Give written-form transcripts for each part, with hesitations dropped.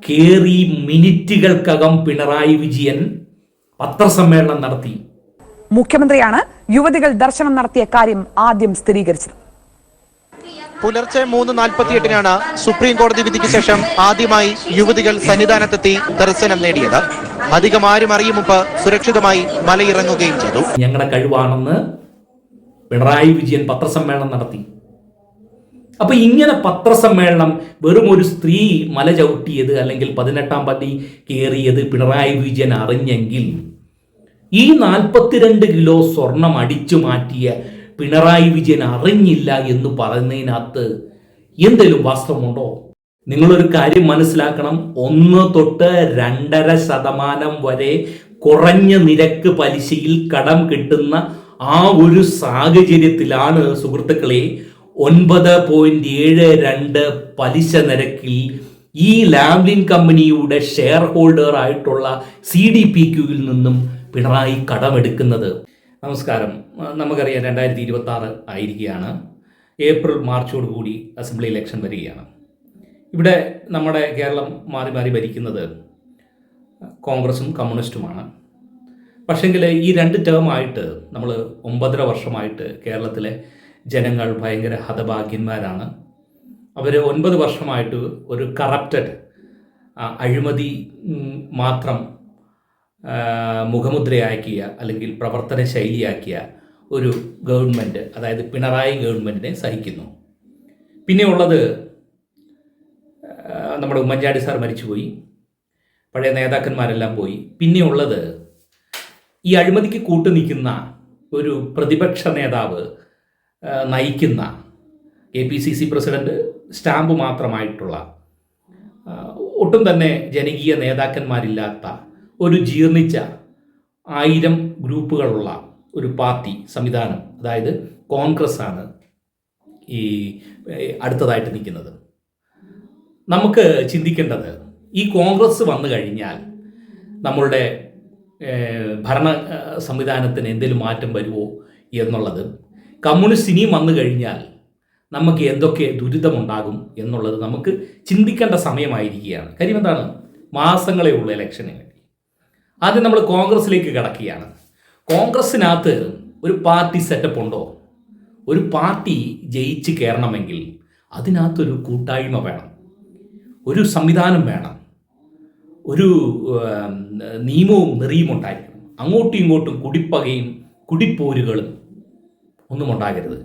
കേറി മിനിറ്റുകൾക്കകം പിണറായി വിജയൻ പത്രസമ്മേളനം നടത്തി. മുഖ്യമന്ത്രിയാണ് യുവതികൾ ദർശനം നടത്തിയ കാര്യം ആദ്യം സ്ഥിരീകരിച്ചത്. പുലർച്ചെ 3:48 സുപ്രീം കോടതി വിധിക്ക് ശേഷം ആദ്യമായി യുവതികൾ സന്നിധാനത്തെത്തി ദർശനം നേടിയത്. അധികം ആരും അറിയും മുമ്പ് സുരക്ഷിതമായി മലയിറങ്ങുകയും ചെയ്തു. ഞങ്ങളുടെ കഴിവാണെന്ന് പിണറായി വിജയൻ പത്രസമ്മേളനം നടത്തി. അപ്പൊ ഇങ്ങനെ പത്രസമ്മേളനം വെറും ഒരു സ്ത്രീ മല ചവിട്ടിയത് അല്ലെങ്കിൽ 18ാം പടി കയറിയത് പിണറായി വിജയൻ അറിഞ്ഞെങ്കിൽ ഈ 42 കിലോ സ്വർണം അടിച്ചു മാറ്റിയ പിണറായി വിജയൻ അറിഞ്ഞില്ല എന്ന് പറയുന്നതിനകത്ത് എന്തെങ്കിലും വാസ്തവമുണ്ടോ? നിങ്ങളൊരു കാര്യം മനസ്സിലാക്കണം. 1 തൊട്ട് 2.5% വരെ കുറഞ്ഞ നിരക്ക് പലിശയിൽ കടം കിട്ടുന്ന ആ ഒരു സാഹചര്യത്തിലാണ് സുഹൃത്തുക്കളെ 9.72 പലിശ നിരക്കിൽ ഈ ലാവ്ലിൻ കമ്പനിയുടെ ഷെയർ ഹോൾഡർ ആയിട്ടുള്ള CDPQവിൽ നിന്നും പിണറായി കടമെടുക്കുന്നത്. നമസ്കാരം. നമുക്കറിയാം 2026 ആയിരിക്കുകയാണ്. ഏപ്രിൽ മാർച്ചോടുകൂടി അസംബ്ലി ഇലക്ഷൻ വരികയാണ്. ഇവിടെ നമ്മുടെ കേരളം മാറി മാറി ഭരിക്കുന്നത് കോൺഗ്രസും കമ്മ്യൂണിസ്റ്റുമാണ്. പക്ഷെങ്കിൽ ഈ 2 ടേമായിട്ട് നമ്മൾ 9.5 വർഷമായിട്ട് കേരളത്തിലെ ജനങ്ങൾ ഭയങ്കര ഹതഭാഗ്യന്മാരാണ്. അവർ 9 വർഷമായിട്ട് ഒരു കറപ്റ്റഡ് അഴിമതി മാത്രം മുഖമുദ്രയാക്കിയ അല്ലെങ്കിൽ പ്രവർത്തന ശൈലിയാക്കിയ ഒരു ഗവൺമെൻറ്, അതായത് പിണറായി ഗവൺമെൻറ്റിനെ സഹിക്കുന്നു. പിന്നെ ഉള്ളത് നമ്മുടെ ഉമ്മൻചാണ്ടി സാർ മരിച്ചുപോയി, പഴയ നേതാക്കന്മാരെല്ലാം പോയി. പിന്നെ ഉള്ളത് ഈ അഴിമതിക്ക് കൂട്ടുനിൽക്കുന്ന ഒരു പ്രതിപക്ഷ നേതാവ് നയിക്കുന്ന KPCC പ്രസിഡന്റ് സ്റ്റാമ്പ് മാത്രമായിട്ടുള്ള ഒട്ടും തന്നെ ജനകീയ നേതാക്കന്മാരില്ലാത്ത ഒരു ജീർണിച്ച 1000 ഗ്രൂപ്പുകളുള്ള ഒരു പാർട്ടി സംവിധാനം, അതായത് കോൺഗ്രസ് ആണ് ഈ അടുത്തതായിട്ട് നിൽക്കുന്നത്. നമുക്ക് ചിന്തിക്കേണ്ടത് ഈ കോൺഗ്രസ് വന്നു കഴിഞ്ഞാൽ നമ്മളുടെ ഭരണ സംവിധാനത്തിന് എന്തെങ്കിലും മാറ്റം വരുമോ എന്നുള്ളത്, കമ്മ്യൂണിസ്റ്റ് ഇനിയും വന്നു കഴിഞ്ഞാൽ നമുക്ക് എന്തൊക്കെ ദുരിതമുണ്ടാകും എന്നുള്ളത് നമുക്ക് ചിന്തിക്കേണ്ട സമയമായിരിക്കുകയാണ്. കാര്യം എന്താണ്? മാസങ്ങളേ ഉള്ളൂ ഇലക്ഷന് വേണ്ടി. ആദ്യം നമ്മൾ കോൺഗ്രസിലേക്ക് കിടക്കുകയാണ്. കോൺഗ്രസിനകത്ത് ഒരു പാർട്ടി സെറ്റപ്പ് ഉണ്ടോ? ഒരു പാർട്ടി ജയിച്ച് കയറണമെങ്കിൽ അതിനകത്തൊരു കൂട്ടായ്മ വേണം, ഒരു സംവിധാനം വേണം, ഒരു നിയമവും നെറിയും ഉണ്ടായിരിക്കണം. അങ്ങോട്ടും ഇങ്ങോട്ടും കുടിപ്പകയും കുടിപ്പോരുകളും ഒന്നും ഉണ്ടാകരുത്.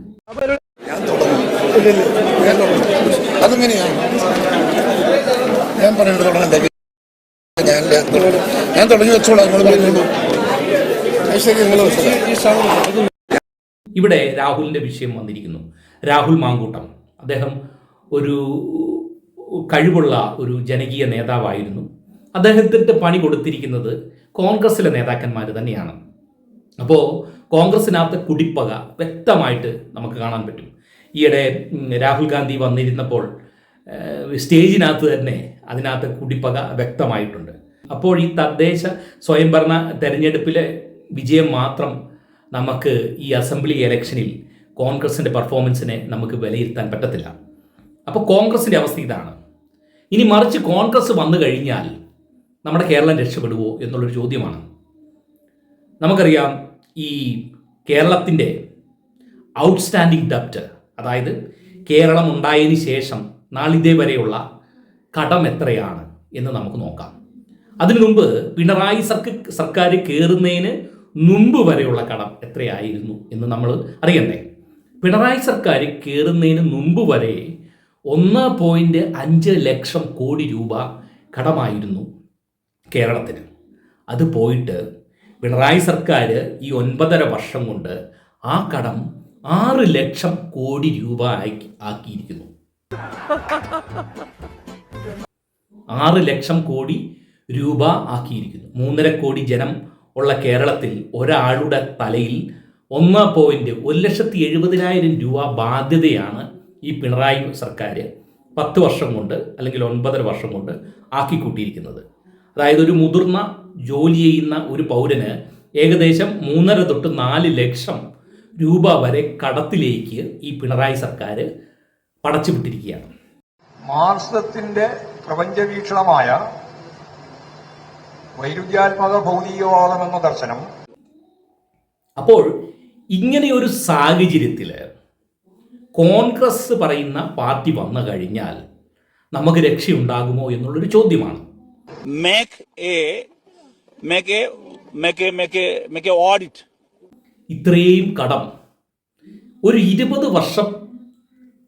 അതെങ്ങനെയാണ് ഞാൻ പറയേണ്ടത്? ഞാൻ തുടങ്ങി വെച്ചോളാം. ഇവിടെ രാഹുലിന്റെ വിഷയം വന്നിരിക്കുന്നു. രാഹുൽ മാങ്കൂട്ടം, അദ്ദേഹം ഒരു കഴിവുള്ള ഒരു ജനകീയ നേതാവായിരുന്നു. അദ്ദേഹത്തിൻ്റെ പണി കൊടുത്തിരിക്കുന്നത് കോൺഗ്രസിലെ നേതാക്കന്മാർ തന്നെയാണ്. അപ്പോൾ കോൺഗ്രസിനകത്ത് കുടിപ്പക വ്യക്തമായിട്ട് നമുക്ക് കാണാൻ പറ്റും. ഈയിടെ രാഹുൽ ഗാന്ധി വന്നിരുന്നപ്പോൾ സ്റ്റേജിനകത്ത് തന്നെ അതിനകത്ത് കുടിപ്പക വ്യക്തമായിട്ടുണ്ട്. അപ്പോൾ ഈ തദ്ദേശ സ്വയംഭരണ തെരഞ്ഞെടുപ്പിലെ വിജയം മാത്രം നമുക്ക് ഈ അസംബ്ലി ഇലക്ഷനിൽ കോൺഗ്രസിൻ്റെ പെർഫോമൻസിനെ നമുക്ക് വിലയിരുത്താൻ പറ്റത്തില്ല. അപ്പോൾ കോൺഗ്രസിൻ്റെ അവസ്ഥ ഇതാണ്. ഇനി മറിച്ച് കോൺഗ്രസ് വന്നു കഴിഞ്ഞാൽ നമ്മുടെ കേരളം രക്ഷപ്പെടുമോ എന്നുള്ളൊരു ചോദ്യമാണ്. നമുക്കറിയാം ഈ കേരളത്തിൻ്റെ ഔട്ട്സ്റ്റാൻഡിംഗ് ഡെപ്റ്റ്, അതായത് കേരളം ഉണ്ടായതിന് ശേഷം നാളിതേ വരെയുള്ള കടം എത്രയാണ് എന്ന് നമുക്ക് നോക്കാം. അതിനു മുമ്പ് പിണറായി സർക്കാർ കയറുന്നതിന് മുമ്പ് വരെയുള്ള കടം എത്രയായിരുന്നു എന്ന് നമ്മൾ അറിയണ്ടേ. പിണറായി സർക്കാർ കയറുന്നതിന് മുമ്പ് വരെ 1.5 ലക്ഷം കോടി രൂപ കടമായിരുന്നു കേരളത്തിന്. അത് പോയിട്ട് പിണറായി സർക്കാർ ഈ 9.5 വർഷം കൊണ്ട് ആ കടം 6 ലക്ഷം കോടി രൂപ ആക്കിയിരിക്കുന്നു. 6 ലക്ഷം കോടി രൂപ ആക്കിയിരിക്കുന്നു. 3.5 കോടി ജനം ഉള്ള കേരളത്തിൽ ഒരാളുടെ തലയിൽ 1,70,000 രൂപ ബാധ്യതയാണ് ഈ പിണറായി സർക്കാർ 10 വർഷം കൊണ്ട് അല്ലെങ്കിൽ 9.5 വർഷം കൊണ്ട് ആക്കിക്കൂട്ടിയിരിക്കുന്നത്. അതായത് ഒരു മുതിർന്ന ജോലി ചെയ്യുന്ന ഒരു പൗരന് ഏകദേശം 3.5 തൊട്ട് 4 ലക്ഷം രൂപ വരെ കടത്തിലേക്ക് ഈ പിണറായി സർക്കാർ പടച്ചുവിട്ടിരിക്കുകയാണ്. മാർക്സത്തിന്റെ പ്രപഞ്ചവീക്ഷണമായ വൈരുദ്ധ്യാത്മക ഭൗതികവാദം എന്ന ദർശനം. അപ്പോൾ ഇങ്ങനെയൊരു സാഹചര്യത്തിൽ കോൺഗ്രസ് പറയുന്ന പാർട്ടി വന്നു കഴിഞ്ഞാൽ നമുക്ക് രക്ഷയുണ്ടാകുമോ എന്നുള്ളൊരു ചോദ്യമാണ്. ഓഡിറ്റ്. ഇത്രയും കടം ഒരു 20 വർഷം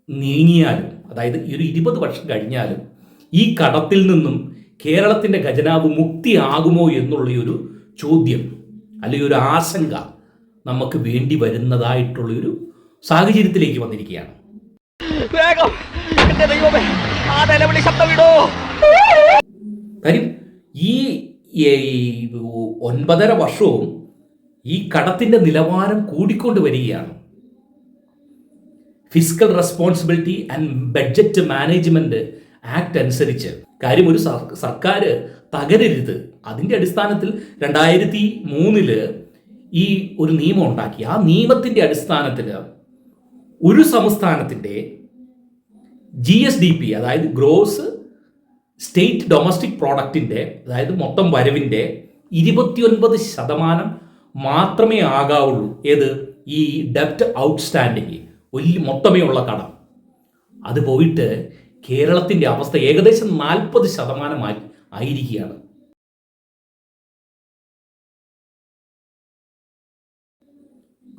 നീങ്ങിയാലും, അതായത് ഈ ഒരു 20 വർഷം കഴിഞ്ഞാലും ഈ കടത്തിൽ നിന്നും കേരളത്തിൻ്റെ ഖജനാവ് മുക്തിയാകുമോ എന്നുള്ളൊരു ചോദ്യം അല്ലെങ്കിൽ ഒരു ആശങ്ക നമുക്ക് വേണ്ടി വരുന്നതായിട്ടുള്ളൊരു സാഹചര്യത്തിലേക്ക് വന്നിരിക്കുകയാണ്. കാര്യം ഈ 9.5 വർഷവും ഈ കടത്തിൻ്റെ നിലവാരം കൂടിക്കൊണ്ട് വരികയാണ്. Fiscal responsibility and budget management act അനുസരിച്ച് കാര്യം ഒരു സർക്കാർ തകരരുത്. അതിൻ്റെ അടിസ്ഥാനത്തിൽ 2003 ഈ ഒരു നിയമം ഉണ്ടാക്കി. ആ നിയമത്തിൻ്റെ അടിസ്ഥാനത്തിൽ ഒരു സംസ്ഥാനത്തിൻ്റെ GSDP, അതായത് ഗ്രോസ് സ്റ്റേറ്റ് ഡൊമസ്റ്റിക് പ്രോഡക്റ്റിൻ്റെ, അതായത് മൊത്തം വരവിൻ്റെ 29% മാത്രമേ ആകാവുള്ളൂ. ഏത്? ഈ ഡെപ്റ്റ് ഔട്ട്സ്റ്റാൻഡിങ്, വലിയ മൊത്തമേ ഉള്ള കടം. അത് പോയിട്ട് കേരളത്തിൻ്റെ അവസ്ഥ ഏകദേശം 40% ആയിരിക്കുകയാണ്.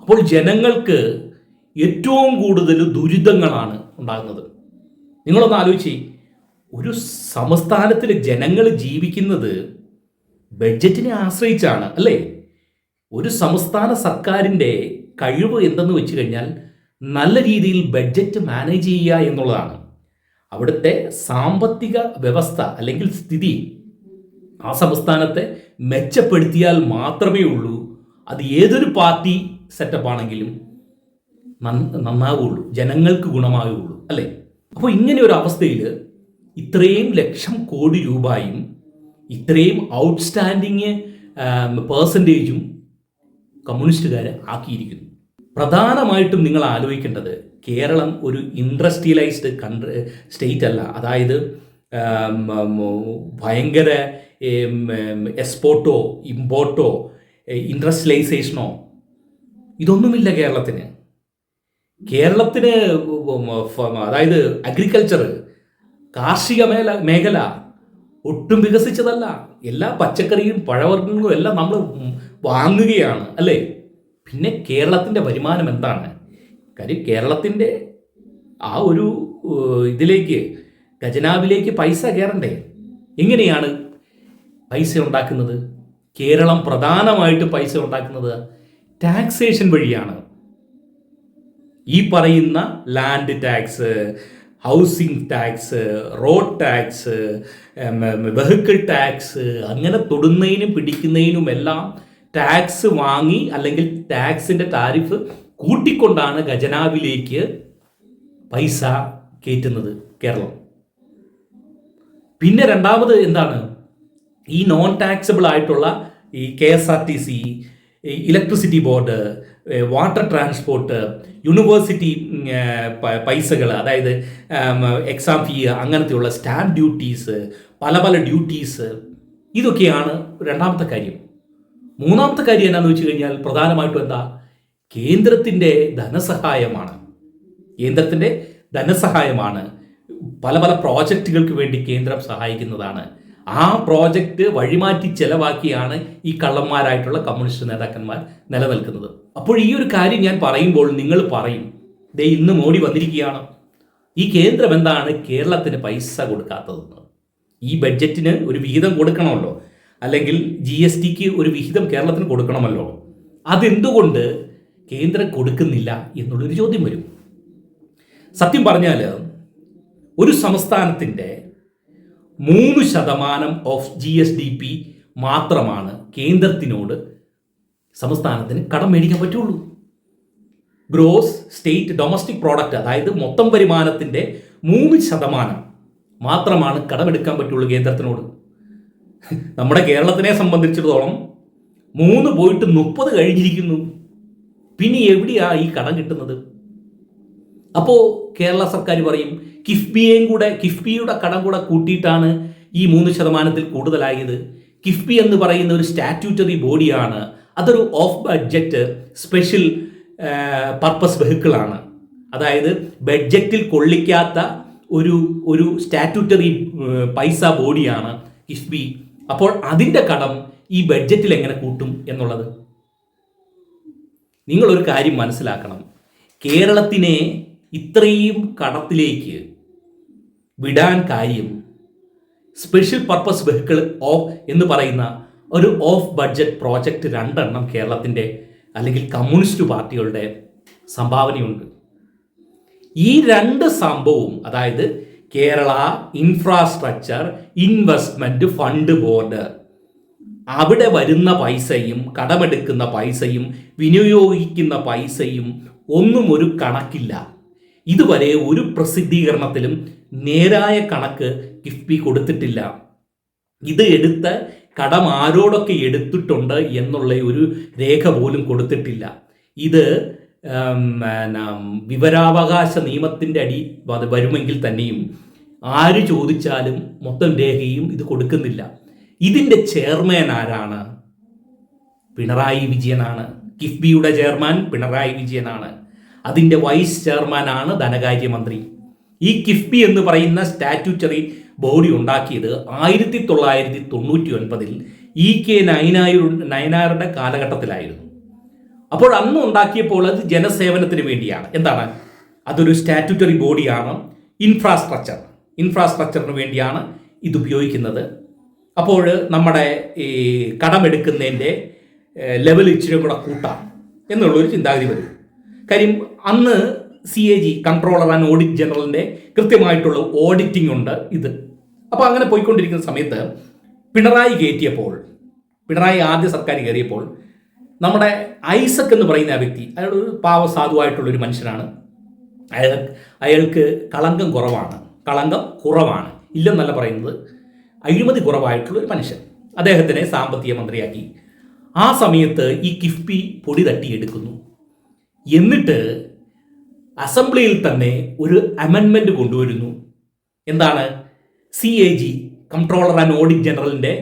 അപ്പോൾ ജനങ്ങൾക്ക് ഏറ്റവും കൂടുതൽ ദുരിതങ്ങളാണ് ഉണ്ടാകുന്നത്. നിങ്ങളൊന്ന് ആലോചിച്ച്, ഒരു സംസ്ഥാനത്തിലെ ജനങ്ങൾ ജീവിക്കുന്നത് ബഡ്ജറ്റിനെ ആശ്രയിച്ചാണ്, അല്ലേ? ഒരു സംസ്ഥാന സർക്കാരിൻ്റെ കഴിവ് എന്തെന്ന് വെച്ച് കഴിഞ്ഞാൽ നല്ല രീതിയിൽ ബഡ്ജറ്റ് മാനേജ് ചെയ്യുക എന്നുള്ളതാണ്. അവിടുത്തെ സാമ്പത്തിക വ്യവസ്ഥ അല്ലെങ്കിൽ സ്ഥിതി ആ സംസ്ഥാനത്തെ മെച്ചപ്പെടുത്തിയാൽ മാത്രമേ ഉള്ളൂ അത് ഏതൊരു പാർട്ടി സെറ്റപ്പ് ആണെങ്കിലും നന്നാവുള്ളൂ, ജനങ്ങൾക്ക് ഗുണമാവുള്ളൂ, അല്ലേ? അപ്പോൾ ഇങ്ങനെ ഒരു അവസ്ഥയിൽ ഇത്രയും ലക്ഷം കോടി രൂപയും ഇത്രയും ഔട്ട്സ്റ്റാൻഡിങ് പേഴ്സൻറ്റേജും കമ്മ്യൂണിസ്റ്റുകാർ ആക്കിയിരിക്കുന്നു. പ്രധാനമായിട്ടും നിങ്ങൾ ആലോചിക്കേണ്ടത്, കേരളം ഒരു ഇൻഡസ്ട്രിയലൈസ്ഡ് സ്റ്റേറ്റ് അല്ല. അതായത് ഭയങ്കര എക്സ്പോർട്ടോ ഇമ്പോർട്ടോ ഇൻഡസ്ട്രിയലൈസേഷനോ ഇതൊന്നുമില്ല കേരളത്തിന്. അതായത് അഗ്രികൾച്ചർ, കാർഷിക മേഖല ഒട്ടും വികസിച്ചതല്ല. എല്ലാ പച്ചക്കറിയും പഴവർഗ്ഗങ്ങളും എല്ലാം നമ്മൾ വാങ്ങുകയാണ്, അല്ലേ? പിന്നെ കേരളത്തിൻ്റെ വരുമാനം എന്താണ്? കാര്യം കേരളത്തിൻ്റെ ആ ഒരു ഇതിലേക്ക്, ഖജനാവിലേക്ക് പൈസ കയറണ്ടേ? എങ്ങനെയാണ് പൈസ ഉണ്ടാക്കുന്നത്? കേരളം പ്രധാനമായിട്ട് പൈസ ഉണ്ടാക്കുന്നത് ടാക്സേഷൻ വഴിയാണ്. ഈ പറയുന്ന land tax, housing tax, road tax, vehicle tax, അങ്ങനെ തൊടുന്നതിനും പിടിക്കുന്നതിനും എല്ലാം ടാക്സ് വാങ്ങി അല്ലെങ്കിൽ ടാക്സിൻ്റെ താരിഫ് കൂട്ടിക്കൊണ്ടാണ് ഖജനാവിലേക്ക് പൈസ കയറ്റുന്നത് കേരളം. പിന്നെ രണ്ടാമത് എന്താണ്? ഈ നോൺ ടാക്സബിൾ ആയിട്ടുള്ള ഈ KSRTC, electricity board, water transport, university പൈസകൾ, അതായത് എക്സാം ഫീ, അങ്ങനത്തെയുള്ള സ്റ്റാമ്പ് ഡ്യൂട്ടീസ്, പല പല ഡ്യൂട്ടീസ്, ഇതൊക്കെയാണ് രണ്ടാമത്തെ കാര്യം. മൂന്നാമത്തെ കാര്യം എന്നാന്ന് വെച്ച് കഴിഞ്ഞാൽ പ്രധാനമായിട്ടും എന്താ? കേന്ദ്രത്തിൻ്റെ ധനസഹായമാണ്. കേന്ദ്രത്തിൻ്റെ ധനസഹായമാണ്. പല പല പ്രോജക്റ്റുകൾക്ക് വേണ്ടി കേന്ദ്രം സഹായിക്കുന്നതാണ്. ആ പ്രോജക്റ്റ് വഴിമാറ്റി ചെലവാക്കിയാണ് ഈ കള്ളന്മാരായിട്ടുള്ള കമ്മ്യൂണിസ്റ്റ് നേതാക്കന്മാർ നിലനിൽക്കുന്നത്. അപ്പോൾ ഈ ഒരു കാര്യം ഞാൻ പറയുമ്പോൾ നിങ്ങൾ പറയും, ദേ ഇന്ന് മോഡി വന്നിരിക്കുകയാണ്, ഈ കേന്ദ്രം എന്താണ് കേരളത്തിന് പൈസ കൊടുക്കാത്തതെന്ന്. ഈ ബഡ്ജറ്റിന് ഒരു വിഹിതം കൊടുക്കണമല്ലോ, അല്ലെങ്കിൽ GSTക്ക് ഒരു വിഹിതം കേരളത്തിന് കൊടുക്കണമല്ലോ. അതെന്തുകൊണ്ട് കേന്ദ്രം കൊടുക്കുന്നില്ല എന്നുള്ളൊരു ചോദ്യം വരും. സത്യം പറഞ്ഞാൽ ഒരു സംസ്ഥാനത്തിൻ്റെ 3% ഓഫ് GSDP മാത്രമാണ് കേന്ദ്രത്തിനോട് സംസ്ഥാനത്തിന് കടം മേടിക്കാൻ പറ്റുള്ളൂ. ഗ്രോസ് സ്റ്റേറ്റ് ഡൊമസ്റ്റിക് പ്രോഡക്റ്റ്, അതായത് മൊത്തം വരുമാനത്തിൻ്റെ 3% മാത്രമാണ് കടമെടുക്കാൻ പറ്റുള്ളൂ കേന്ദ്രത്തിനോട്. നമ്മുടെ കേരളത്തിനെ സംബന്ധിച്ചിടത്തോളം 3 പോയിട്ട് 30 കഴിഞ്ഞിരിക്കുന്നു. പിന്നെ എവിടെയാ ഈ കടം കിട്ടുന്നത്? അപ്പോൾ കേരള സർക്കാർ പറയും കിഫ്ബിയുടെ കടം കൂടെ കൂട്ടിയിട്ടാണ് ഈ 3% കൂടുതലായത്. കിഫ്ബി എന്ന് പറയുന്ന ഒരു സ്റ്റാറ്റ്യൂട്ടറി ബോഡിയാണ്. അതൊരു ഓഫ് ബഡ്ജറ്റ് സ്പെഷ്യൽ പർപ്പസ് വെഹിക്കിളാണ്. അതായത് ബഡ്ജറ്റിൽ കൊള്ളിക്കാത്ത ഒരു സ്റ്റാറ്റ്യൂട്ടറി പൈസ ബോഡിയാണ് കിഫ്ബി. അപ്പോൾ അതിൻ്റെ കടം ഈ ബഡ്ജറ്റിൽ എങ്ങനെ കൂട്ടും എന്നുള്ളത് നിങ്ങളൊരു കാര്യം മനസ്സിലാക്കണം. കേരളത്തിനെ ഇത്രയും കടത്തിലേക്ക് വിടാൻ കാര്യം സ്പെഷ്യൽ പർപ്പസ് വെഹിക്കിൾ എന്ന് പറയുന്ന ഒരു ഓഫ് ബഡ്ജറ്റ് പ്രോജക്റ്റ് 2 കേരളത്തിൻ്റെ അല്ലെങ്കിൽ കമ്മ്യൂണിസ്റ്റ് പാർട്ടികളുടെ സംഭാവനയുണ്ട്. ഈ 2 സംഭവവും, അതായത് Kerala infrastructure investment fund board, അവിടെ വരുന്ന പൈസയും കടമെടുക്കുന്ന പൈസയും വിനിയോഗിക്കുന്ന പൈസയും ഒന്നും ഒരു കണക്കില്ല. ഇതുവരെ ഒരു പ്രസിദ്ധീകരണത്തിലും നേരായ കണക്ക് കിഫ്ബി കൊടുത്തിട്ടില്ല. ഇത് എടുത്ത കടം ആരോടൊക്കെ എടുത്തിട്ടുണ്ട് എന്നുള്ള ഒരു രേഖ പോലും കൊടുത്തിട്ടില്ല. ഇത് വിവരാവകാശ നിയമത്തിൻ്റെ അടി വരുമെങ്കിൽ തന്നെയും ആര് ചോദിച്ചാലും മൊത്തം രേഖയും ഇത് കൊടുക്കുന്നില്ല. ഇതിൻ്റെ ചെയർമാൻ ആരാണ്? പിണറായി വിജയനാണ്. കിഫ്ബിയുടെ ചെയർമാൻ പിണറായി വിജയനാണ്. അതിൻ്റെ വൈസ് ചെയർമാനാണ് ധനകാര്യമന്ത്രി. ഈ കിഫ്ബി എന്ന് പറയുന്ന സ്റ്റാറ്റ്യൂട്ടറി ബോഡി ഉണ്ടാക്കിയത് 1999 EK നയനാരുടെ കാലഘട്ടത്തിലായിരുന്നു. അപ്പോൾ അന്ന് ഉണ്ടാക്കിയപ്പോൾ അത് ജനസേവനത്തിന് വേണ്ടിയാണ്. എന്താണ്? അതൊരു സ്റ്റാറ്റ്യൂട്ടറി ബോഡിയാണ്. ഇൻഫ്രാസ്ട്രക്ചറിന് വേണ്ടിയാണ് ഇത് ഉപയോഗിക്കുന്നത്. അപ്പോൾ നമ്മുടെ ഈ കടമെടുക്കുന്നതിൻ്റെ ലെവൽ ഇച്ചിരി കൂടെ കൂട്ടാം എന്നുള്ളൊരു ചിന്താഗതി വരും. കാര്യം അന്ന് CAG കൺട്രോളർ ആൻഡ് ഓഡിറ്റ് ജനറലിൻ്റെ കൃത്യമായിട്ടുള്ള ഓഡിറ്റിംഗ് ഉണ്ട് ഇത്. അപ്പോൾ അങ്ങനെ പോയിക്കൊണ്ടിരിക്കുന്ന സമയത്ത് പിണറായി ആദ്യ സർക്കാർ കയറിയപ്പോൾ നമ്മുടെ ഐസക് എന്ന് പറയുന്ന ആ വ്യക്തി, അയാൾ ഒരു പാവസാധുവായിട്ടുള്ളൊരു മനുഷ്യനാണ്. അയാൾക്ക് കളങ്കം കുറവാണ്, ഇല്ലെന്നല്ല പറയുന്നത്, അഴിമതി കുറവായിട്ടുള്ളൊരു മനുഷ്യൻ. അദ്ദേഹത്തിനെ സാമ്പത്തിക മന്ത്രിയാക്കി. ആ സമയത്ത് ഈ കിഫ്ബി പൊടി തട്ടിയെടുക്കുന്നു. എന്നിട്ട് അസംബ്ലിയിൽ തന്നെ ഒരു അമെൻമെന്റ് കൊണ്ടുവരുന്നു. എന്താണ്? CAG കൺട്രോളർ ആൻഡ് ഓഡിറ്റ് ജനറലിൻ്റെ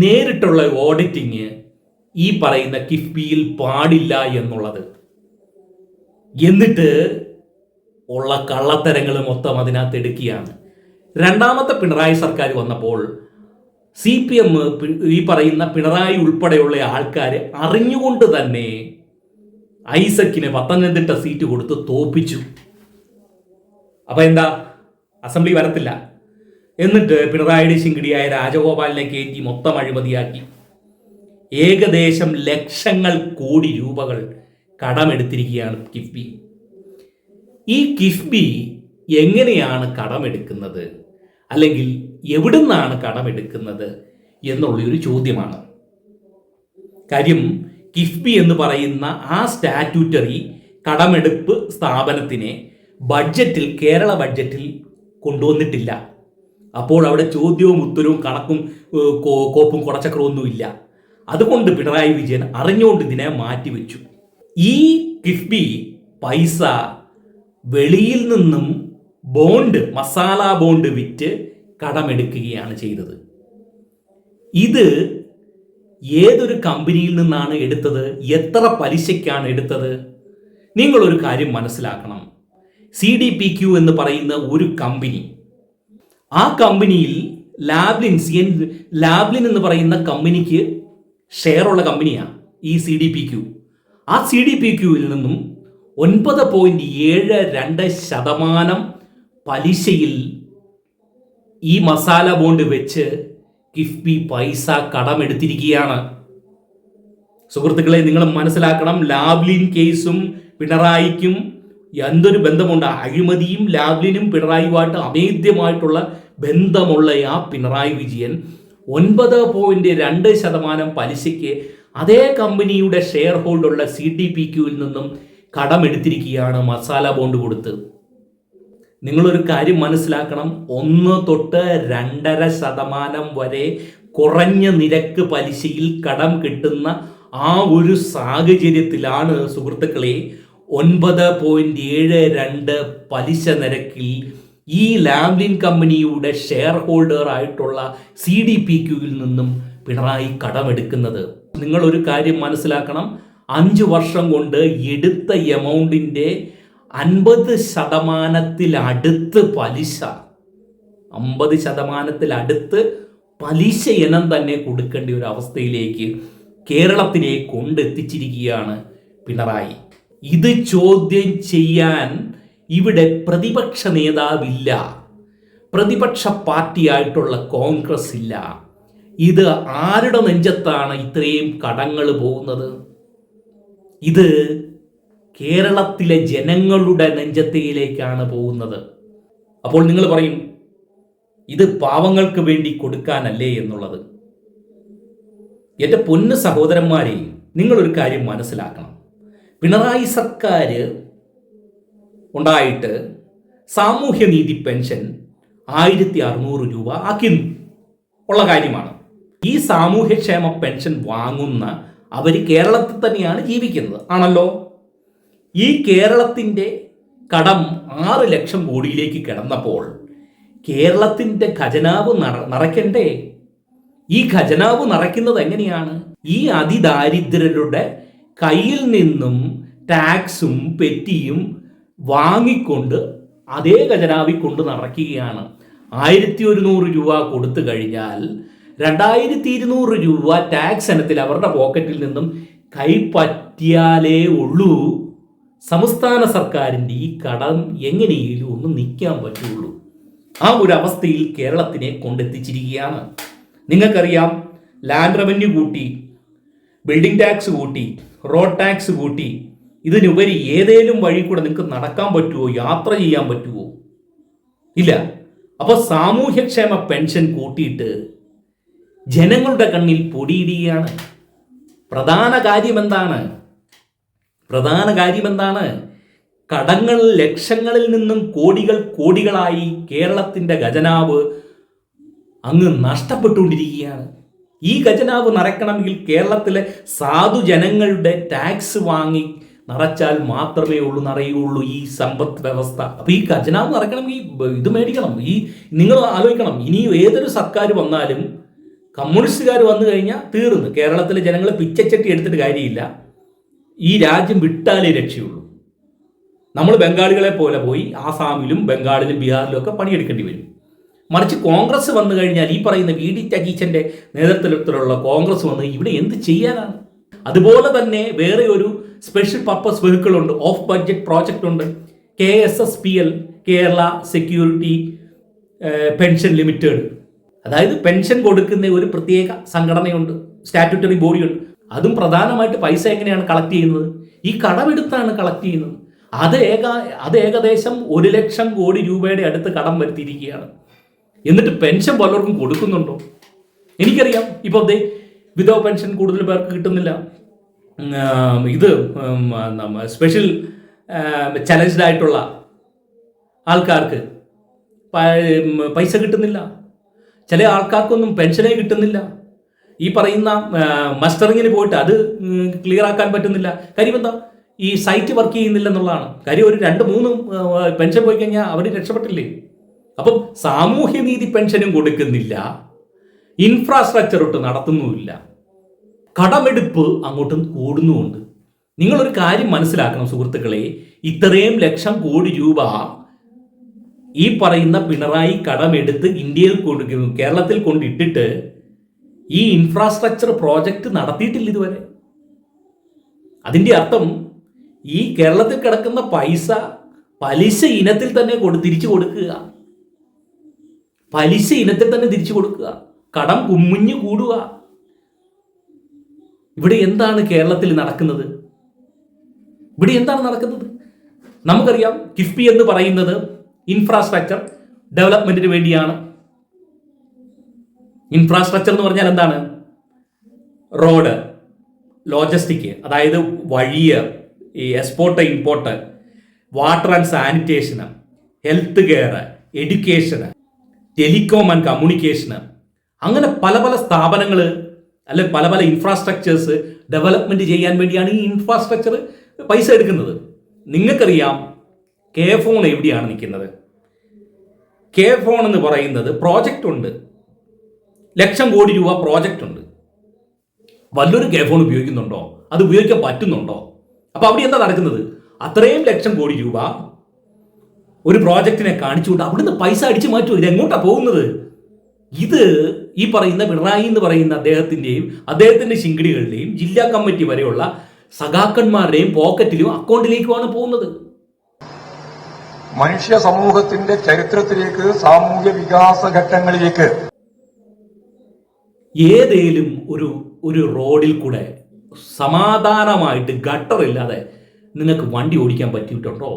നേരിട്ടുള്ള ഓഡിറ്റിങ് ഈ പറയുന്ന കിഫ്ബിയിൽ പാടില്ല എന്നുള്ളത്. എന്നിട്ട് ഉള്ള കള്ളത്തരങ്ങൾ മൊത്തം അതിനകത്ത് എടുക്കുകയാണ്. രണ്ടാമത്തെ പിണറായി സർക്കാർ വന്നപ്പോൾ CPM ഈ പറയുന്ന പിണറായി ഉൾപ്പെടെയുള്ള ആൾക്കാർ അറിഞ്ഞുകൊണ്ട് തന്നെ ഐസക്കിന് പത്തനംതിട്ട സീറ്റ് കൊടുത്ത് തോപ്പിച്ചു. അപ്പം എന്താ? അസംബ്ലി വരത്തില്ല. എന്നിട്ട് പിണറായിയുടെ ശിങ്കിടിയായ രാജഗോപാലിനെ കയറ്റി മൊത്തം അഴിമതിയാക്കി. ഏകദേശം ലക്ഷങ്ങൾ കോടി രൂപകൾ കടമെടുത്തിരിക്കുകയാണ് കിഫ്ബി. ഈ കിഫ്ബി എങ്ങനെയാണ് കടമെടുക്കുന്നത്, അല്ലെങ്കിൽ എവിടുന്നാണ് കടമെടുക്കുന്നത് എന്നുള്ളൊരു ചോദ്യമാണ്. കാര്യം കിഫ്ബി എന്ന് പറയുന്ന ആ സ്റ്റാറ്റ്യൂട്ടറി കടമെടുപ്പ് സ്ഥാപനത്തിനെ കേരള ബഡ്ജറ്റിൽ കൊണ്ടുവന്നിട്ടില്ല. അപ്പോൾ അവിടെ ചോദ്യവും ഉത്തരവും കണക്കും കോപ്പും കുറച്ചക്രമൊന്നുമില്ല. അതുകൊണ്ട് പിണറായി വിജയൻ അറിഞ്ഞുകൊണ്ട് ഇതിനെ മാറ്റിവെച്ചു. ഈ കിഫ്ബി പൈസ വെളിയിൽ നിന്നും മസാല ബോണ്ട് വിറ്റ് കടമെടുക്കുകയാണ് ചെയ്തത്. ഇത് ഏതൊരു കമ്പനിയിൽ നിന്നാണ് എടുത്തത്? എത്ര പലിശയ്ക്കാണ് എടുത്തത്? നിങ്ങളൊരു കാര്യം മനസ്സിലാക്കണം. CDPQ എന്ന് പറയുന്ന ഒരു കമ്പനി, ആ കമ്പനിയിൽ ലാബ്ലിൻ എന്ന് പറയുന്ന കമ്പനിക്ക് ഷെയറുള്ള കമ്പനിയാണ് ഈ CDPQ. ആ CDPQവിൽ നിന്നും 9.72% പലിശയിൽ ഈ മസാല ബോണ്ട് വെച്ച് കിഫ്ബി പൈസ കടമെടുത്തിരിക്കുകയാണ്. സുഹൃത്തുക്കളെ, നിങ്ങൾ മനസ്സിലാക്കണം, ലാവ്ലിൻ കേസും പിണറായിക്കും എന്തൊരു ബന്ധമുണ്ട്? അഴിമതിയും ലാവ്ലിനും പിണറായിയുമായിട്ട് അഭേദ്യമായിട്ടുള്ള ബന്ധമുള്ള ആ പിണറായി വിജയൻ 9.2% പലിശയ്ക്ക് അതേ കമ്പനിയുടെ ഷെയർ ഹോൾഡറുള്ള CDPQവിൽ നിന്നും കടമെടുത്തിരിക്കുകയാണ് മസാല ബോണ്ട് കൊടുത്ത്. നിങ്ങളൊരു കാര്യം മനസ്സിലാക്കണം, 1 തൊട്ട് 2.5% വരെ കുറഞ്ഞ നിരക്ക് പലിശയിൽ കടം കിട്ടുന്ന ആ ഒരു സാഹചര്യത്തിലാണ് സുഹൃത്തുക്കളെ 9.72 പലിശ നിരക്കിൽ ഈ ലാംലിൻ കമ്പനിയുടെ ഷെയർ ഹോൾഡർ ആയിട്ടുള്ള CDPQവിൽ നിന്നും പിണറായി കടമെടുക്കുന്നത്. നിങ്ങളൊരു കാര്യം മനസ്സിലാക്കണം, 5 വർഷം കൊണ്ട് എടുത്ത എമൗണ്ടിൻ്റെ 50% പലിശ, 50% പലിശ ഇനം തന്നെ കൊടുക്കേണ്ട ഒരു അവസ്ഥയിലേക്ക് കേരളത്തിനെ കൊണ്ടെത്തിച്ചിരിക്കുകയാണ് പിണറായി. ഇത് ചോദ്യം ചെയ്യാൻ ഇവിടെ പ്രതിപക്ഷ നേതാവില്ല, പ്രതിപക്ഷ പാർട്ടിയായിട്ടുള്ള കോൺഗ്രസ് ഇല്ല. ഇത് ആരുടെ നെഞ്ചത്താണ് ഇത്രയും കടങ്ങൾ പോകുന്നത്? ഇത് കേരളത്തിലെ ജനങ്ങളുടെ നെഞ്ചത്തിലേക്കാണ് പോകുന്നത്. അപ്പോൾ നിങ്ങൾ പറയും ഇത് പാവങ്ങൾക്ക് വേണ്ടി കൊടുക്കാനല്ലേ എന്നുള്ളത്. എൻ്റെ പൊന്നു സഹോദരന്മാരെ, നിങ്ങളൊരു കാര്യം മനസ്സിലാക്കണം. പിണറായി സർക്കാർ ഉണ്ടായിട്ട് സാമൂഹ്യനീതി പെൻഷൻ 1600 രൂപ ആക്കുന്നു ഉള്ള കാര്യമാണ്. ഈ സാമൂഹ്യക്ഷേമ പെൻഷൻ വാങ്ങുന്ന അവർ കേരളത്തിൽ തന്നെയാണ് ജീവിക്കുന്നത് ആണല്ലോ. ഈ കേരളത്തിൻ്റെ കടം 6 ലക്ഷം കോടിയിലേക്ക് കിടന്നപ്പോൾ കേരളത്തിൻ്റെ ഖജനാവ് നിറയ്ക്കണ്ടേ? ഈ ഖജനാവ് നിറയ്ക്കുന്നത് എങ്ങനെയാണ്? ഈ അതിദാരിദ്ര്യരുടെ കയ്യിൽ നിന്നും ടാക്സും പെറ്റിയും വാങ്ങിക്കൊണ്ട് അതേ ഖജനാവിൽ കൊണ്ട് നിറയ്ക്കുകയാണ്. 1100 രൂപ കൊടുത്തു കഴിഞ്ഞാൽ 2200 രൂപ ടാക്സ് ഇനത്തിൽ അവരുടെ പോക്കറ്റിൽ നിന്നും കൈപ്പറ്റിയാലേ ഉള്ളൂ സംസ്ഥാന സർക്കാരിൻ്റെ ഈ കടം എങ്ങനെയും ഒന്ന് നിൽക്കാൻ പറ്റുള്ളൂ. ആ ഒരു അവസ്ഥയിൽ കേരളത്തിനെ കൊണ്ടെത്തിച്ചിരിക്കുകയാണ്. നിങ്ങൾക്കറിയാം, ലാൻഡ് റവന്യൂ കൂട്ടി, ബിൽഡിംഗ് ടാക്സ് കൂട്ടി, റോഡ് ടാക്സ് കൂട്ടി. ഇതിനുപരി ഏതേലും വഴി കൂടെ നിങ്ങൾക്ക് നടക്കാൻ പറ്റുമോ? യാത്ര ചെയ്യാൻ പറ്റുമോ? ഇല്ല. അപ്പോൾ സാമൂഹ്യക്ഷേമ പെൻഷൻ കൂട്ടിയിട്ട് ജനങ്ങളുടെ കണ്ണിൽ പൊടിയിടുകയാണ്. പ്രധാന കാര്യം എന്താണ്? കടങ്ങൾ ലക്ഷങ്ങളിൽ നിന്നും കോടികളായി കേരളത്തിൻ്റെ ഖജനാവ് അങ്ങ് നഷ്ടപ്പെട്ടുകൊണ്ടിരിക്കുകയാണ്. ഈ ഖജനാവ് നിറയ്ക്കണമെങ്കിൽ കേരളത്തിലെ സാധുജനങ്ങളുടെ ടാക്സ് വാങ്ങി നിറച്ചാൽ മാത്രമേ നിറയുള്ളൂ ഈ സമ്പദ് വ്യവസ്ഥ. അപ്പോൾ ഈ ഖജനാവ് നിറയ്ക്കണമെങ്കിൽ ഇത് മേടിക്കണം. നിങ്ങൾ ആലോചിക്കണം, ഇനി ഏതൊരു സർക്കാർ വന്നാലും കമ്മ്യൂണിസ്റ്റുകാർ വന്നു കഴിഞ്ഞാൽ തീർന്നു. കേരളത്തിലെ ജനങ്ങൾ പിച്ചച്ചട്ടി എടുത്തിട്ട് കാര്യമില്ല. ഈ രാജ്യം വിട്ടാലേ രക്ഷയുള്ളൂ. നമ്മൾ ബംഗാളികളെ പോലെ പോയി ആസാമിലും ബംഗാളിലും ബീഹാറിലും ഒക്കെ പണിയെടുക്കേണ്ടി വരും. മറിച്ച് കോൺഗ്രസ് വന്നു കഴിഞ്ഞാൽ, ഈ പറയുന്ന VD സതീശൻ്റെ നേതൃത്വത്തിലുള്ള കോൺഗ്രസ് വന്ന് ഇവിടെ എന്ത് ചെയ്യാനാണ്? അതുപോലെ തന്നെ വേറെ ഒരു സ്പെഷ്യൽ പർപ്പസ് വെഹിക്കിൾ ഉണ്ട്, ഓഫ് ബഡ്ജറ്റ് പ്രോജക്റ്റ് ഉണ്ട്, KSSPL, Kerala security pension limited. അതായത് പെൻഷൻ കൊടുക്കുന്ന ഒരു പ്രത്യേക സംഘടനയുണ്ട്, സ്റ്റാറ്റ്യൂട്ടറി ബോഡിയുണ്ട്. അതും പ്രധാനമായിട്ട് പൈസ എങ്ങനെയാണ് കളക്ട് ചെയ്യുന്നത്? ഈ കടമെടുത്താണ് കളക്ട് ചെയ്യുന്നത്. അത് ഏകദേശം 1 ലക്ഷം കോടി രൂപയുടെ അടുത്ത് കടം വരുത്തിയിരിക്കുകയാണ്. എന്നിട്ട് പെൻഷൻ പലർക്കും കൊടുക്കുന്നുണ്ടോ? എനിക്കറിയാം, ഇപ്പോൾ വിധവ പെൻഷൻ കൂടുതൽ പേർക്ക് കിട്ടുന്നില്ല. ഇത് സ്പെഷ്യൽ ചലഞ്ച്ഡ് ആയിട്ടുള്ള ആൾക്കാർക്ക് പൈസ കിട്ടുന്നില്ല. ചില ആൾക്കാർക്കൊന്നും പെൻഷനേ കിട്ടുന്നില്ല. ഈ പറയുന്ന മസ്റ്ററിങ്ങിന് പോയിട്ട് അത് ക്ലിയർ ആക്കാൻ പറ്റുന്നില്ല. കാര്യം എന്താ? ഈ സൈറ്റ് വർക്ക് ചെയ്യുന്നില്ല എന്നുള്ളതാണ് കാര്യം. ഒരു 2-3 പെൻഷൻ പോയി കഴിഞ്ഞാൽ അവർ രക്ഷപ്പെട്ടില്ലേ? അപ്പം സാമൂഹ്യനീതി പെൻഷനും കൊടുക്കുന്നില്ല, ഇൻഫ്രാസ്ട്രക്ചർ ഒട്ട് നടത്തുന്നുമില്ല, കടമെടുപ്പ് അങ്ങോട്ടും കൂടുന്നുമുണ്ട്. നിങ്ങളൊരു കാര്യം മനസ്സിലാക്കണം സുഹൃത്തുക്കളെ, ഇത്രയും ലക്ഷം കോടി രൂപ ഈ പറയുന്ന പിണറായി കടമെടുത്ത് ഇന്ത്യയിൽ കൊടുക്കുന്നു, കേരളത്തിൽ കൊണ്ടിട്ടിട്ട് ഈ ഇൻഫ്രാസ്ട്രക്ചർ പ്രോജക്റ്റ് നടത്തിയിട്ടില്ല ഇതുവരെ. അതിൻ്റെ അർത്ഥം ഈ കേരളത്തിൽ കിടക്കുന്ന പൈസ പലിശ ഇനത്തിൽ തന്നെ തിരിച്ചു കൊടുക്കുക, പലിശ ഇനത്തിൽ തന്നെ തിരിച്ചു കൊടുക്കുക, കടം കുമ്മിഞ്ഞു കൂടുക. ഇവിടെ എന്താണ് കേരളത്തിൽ നടക്കുന്നത്? നമുക്കറിയാം, കിഫ്ബി എന്ന് പറയുന്നത് ഇൻഫ്രാസ്ട്രക്ചർ ഡെവലപ്മെന്റിന് വേണ്ടിയാണ്. ഇൻഫ്രാസ്ട്രക്ചർ എന്ന് പറഞ്ഞാൽ എന്താണ്? റോഡ്, ലോജിസ്റ്റിക്, അതായത് വഴിയ്, ഈ export import, water and sanitation, health care, education, telecom and communication, അങ്ങനെ പല പല സ്ഥാപനങ്ങൾ അല്ലെ പല പല ഇൻഫ്രാസ്ട്രക്ചേഴ്സ് ഡെവലപ്മെന്റ് ചെയ്യാൻ വേണ്ടിയാണ് ഈ ഇൻഫ്രാസ്ട്രക്ചർ പൈസ എടുക്കുന്നത്. നിങ്ങൾക്കറിയാം KFON എവിടെയാണ് നിൽക്കുന്നത്? കെ ഫോൺ എന്ന് പറയുന്നത് പ്രോജക്റ്റ് ഉണ്ട്, ലക്ഷം കോടി രൂപ പ്രോജക്റ്റ് ഉണ്ട്. വല്ലൊരു കെ ഫോൺ ഉപയോഗിക്കുന്നുണ്ടോ? അത് ഉപയോഗിക്കാൻ പറ്റുന്നുണ്ടോ? അപ്പൊ അവിടെ എന്താ നടക്കുന്നത്? അത്രയും ലക്ഷം കോടി രൂപ ഒരു പ്രോജക്റ്റിനെ കാണിച്ചുകൊണ്ട് അവിടുന്ന് പൈസ അടിച്ചു മാറ്റുമോ? ഇത് എങ്ങോട്ടാ പോകുന്നത്? ഇത് ഈ പറയുന്ന പിണറായി എന്ന് പറയുന്ന അദ്ദേഹത്തിന്റെ ശിങ്കിടികളുടെയും ജില്ലാ കമ്മിറ്റി വരെയുള്ള സഖാക്കന്മാരുടെയും പോക്കറ്റിലും അക്കൗണ്ടിലേക്കുമാണ് പോകുന്നത്. മനുഷ്യ സമൂഹത്തിന്റെ ചരിത്രത്തിലേക്ക്, സാമൂഹ്യ വികാസ ഘട്ടങ്ങളിലേക്ക് ഏതേലും ഒരു റോഡിൽ കൂടെ സമാധാനമായിട്ട് ഗട്ടറില്ലാതെ നിങ്ങൾക്ക് വണ്ടി ഓടിക്കാൻ പറ്റിയിട്ടുണ്ടോ?